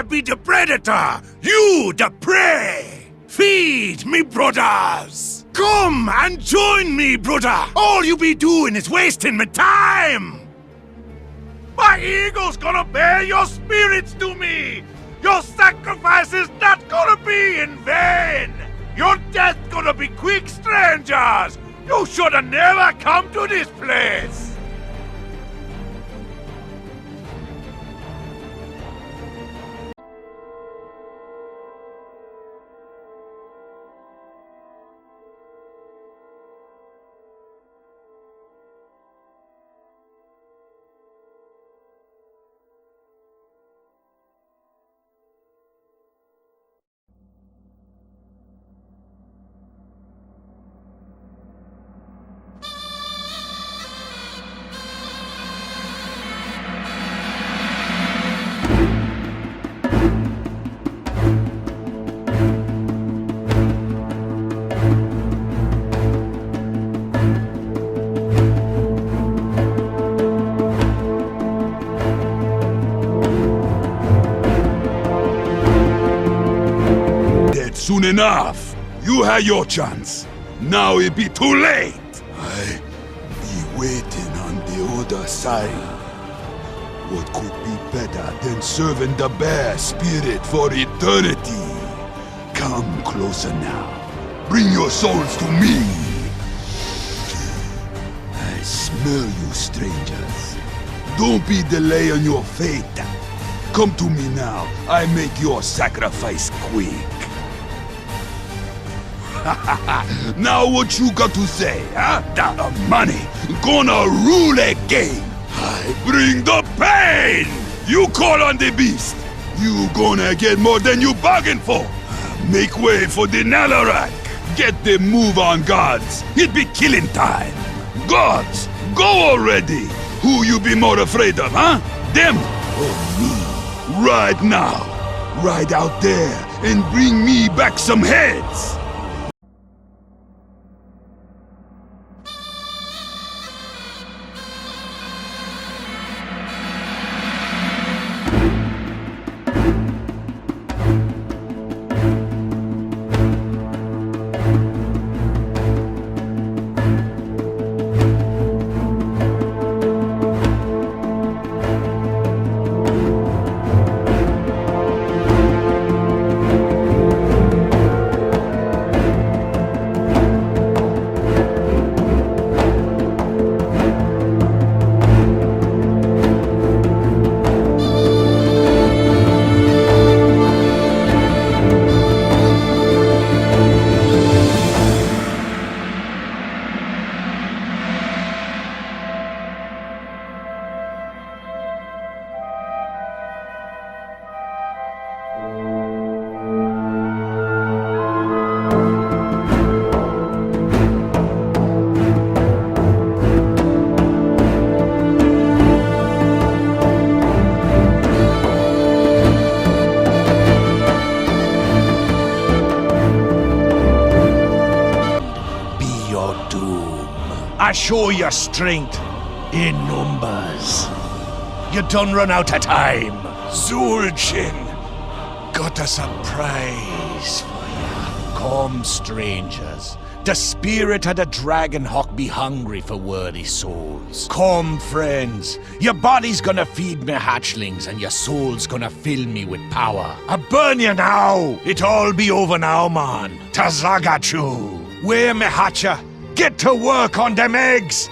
be the predator, you the prey. Feed me, brothers. Come and join me, brother. All you be doing is wasting my time. My eagle's gonna bear your spirits to me. Your sacrifice is not gonna be in vain. Your death gonna be quick, strangers. You shoulda never come to this place. Soon enough. You had your chance. Now it be too late. I be waiting on the other side. What could be better than serving the bear spirit for eternity? Come closer now. Bring your souls to me. I smell you, strangers. Don't be delaying your fate. Come to me now. I make your sacrifice quick. Now what you got to say, huh? That money gonna rule again. I bring the pain. You call on the beast. You gonna get more than you bargained for. Make way for the Nalarak. Get the move on, gods. It be killing time. Gods, go already. Who you be more afraid of, huh? Them or me? Right now. Ride out there and bring me back some heads. I show your strength in numbers. You done run out of time. Zulchin got a surprise for you. Come, strangers. The spirit of the dragon hawk be hungry for worthy souls. Come, friends. Your body's gonna feed me hatchlings and your soul's gonna fill me with power. I burn you now. It all be over now, man. Tazagachu. Where me hatcha? Get to work on them eggs!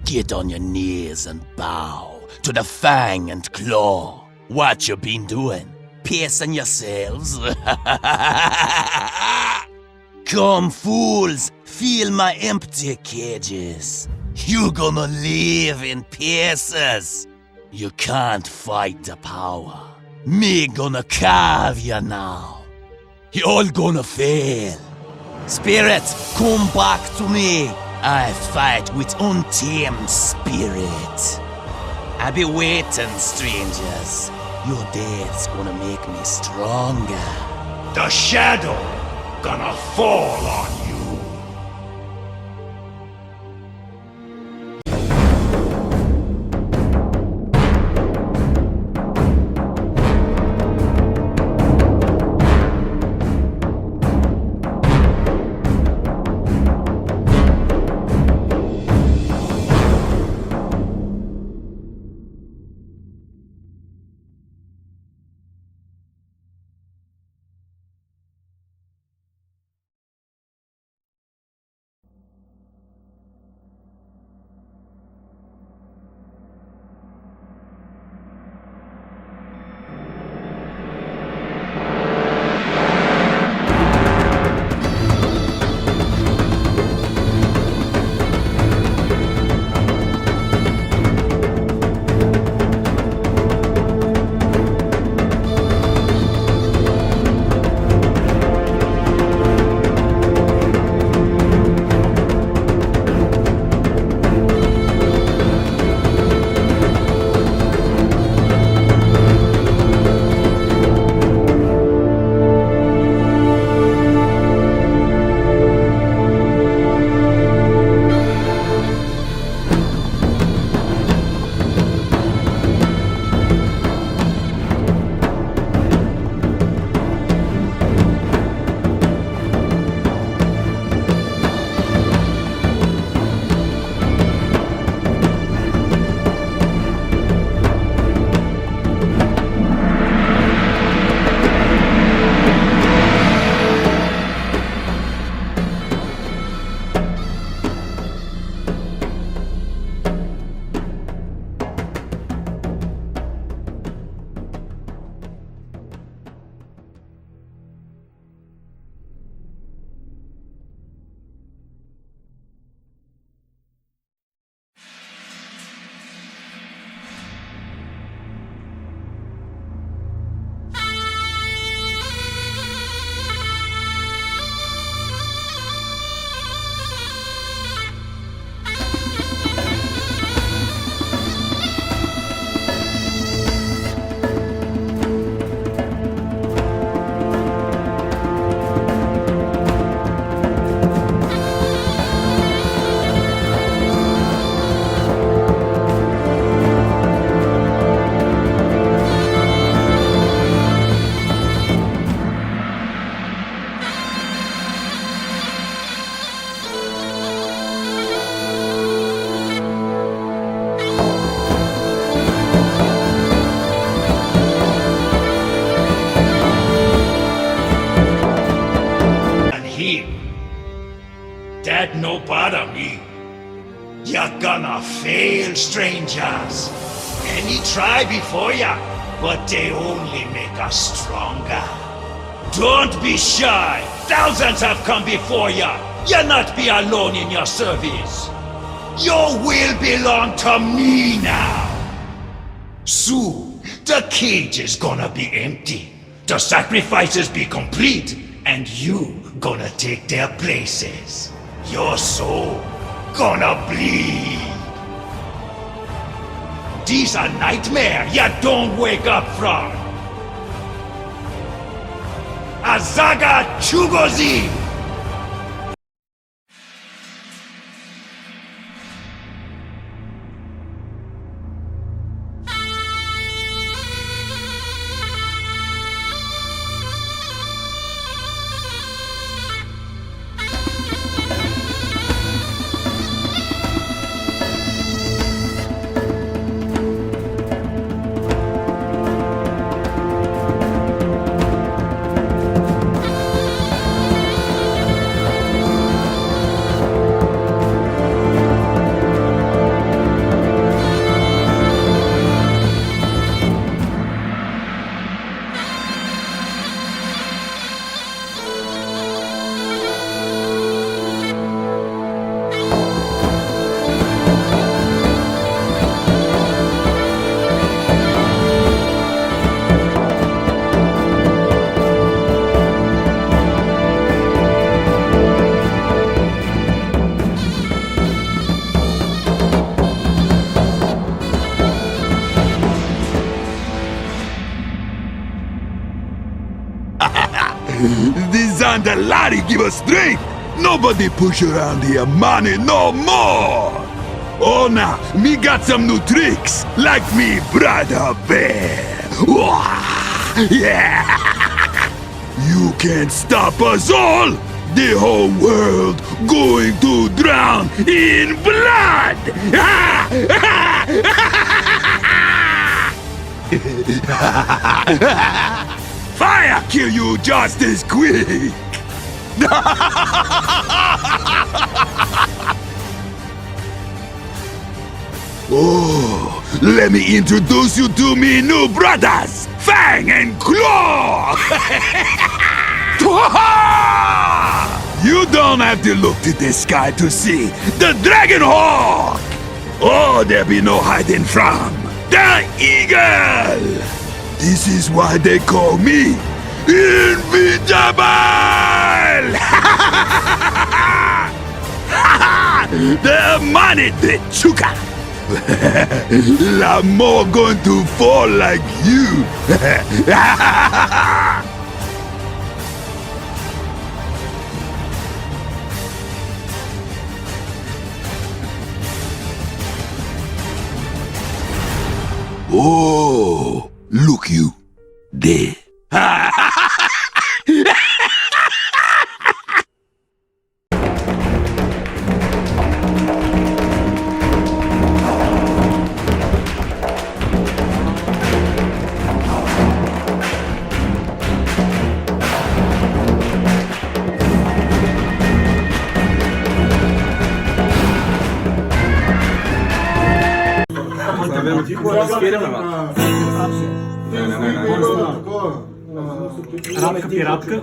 Get on your knees and bow to the fang and claw. What you been doing? Piercing yourselves? Come, fools, feel my empty cages. You gonna live in pieces. You can't fight the power. Me gonna carve you now. You all gonna fail. Spirit, come back to me. I fight with untamed spirit. I be waiting, strangers. Your death's gonna make me stronger. The shadow gonna fall on you. That no bother me. You're gonna fail, strangers. Many try before ya, but they only make us stronger. Don't be shy. Thousands have come before ya. You'll not be alone in your service. Your will belong to me now. Soon, the cage is gonna be empty. The sacrifices be complete, and you gonna take their places. Your soul gonna bleed. These are nightmares you don't wake up from. Azaga Chugozi! and the laddie give us strength. Nobody push around here money no more. Oh, now, me got some new tricks, like me brother bear. Wah! Yeah! You can't stop us all! The whole world going to drown in blood! Fire kill you just as quick! Oh, let me introduce you to me new brothers, Fang and Claw! You don't have to look to the sky to see the Dragon Hawk! Oh, there be no hiding from the Eagle! This is why they call me Invincible! The money, the chuka! La more going to fall like you! Oh, look you, there. Рабка.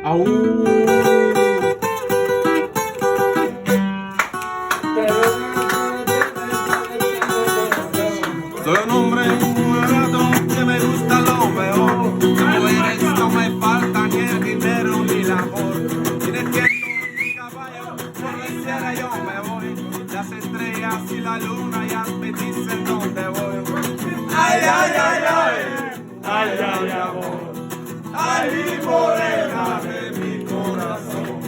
Ау. Soy un hombre mujeriego que me gusta lo mejor. Mujeres no me falta ni el dinero ni la amor. Tienes que mi caballo, por la sierra yo me voy. Las estrellas y la luna ya me dicen dónde voy. Ay, ay, ay, ay, ay, ay, amor. Ay, morena de mi corazón.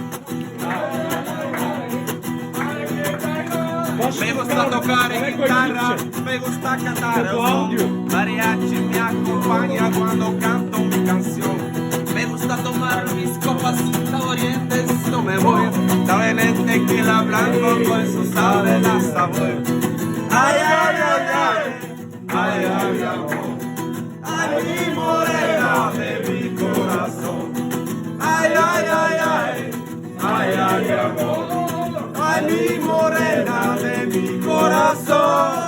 Me gusta tocar en guitarra, me gusta cantar el son. Mariachi me acompaña cuando canto mi canción. Me gusta tomar mis copas, la oriente no me voy. Saben el tequila blanco, con eso sabe la sabor. Ay, ay, ay, ay, ay, ay, amor. Ay, mi morena de mi corazón. Ay, ay, ay, ay, ay, ay, amor. Ay, mi morena de mi corazón.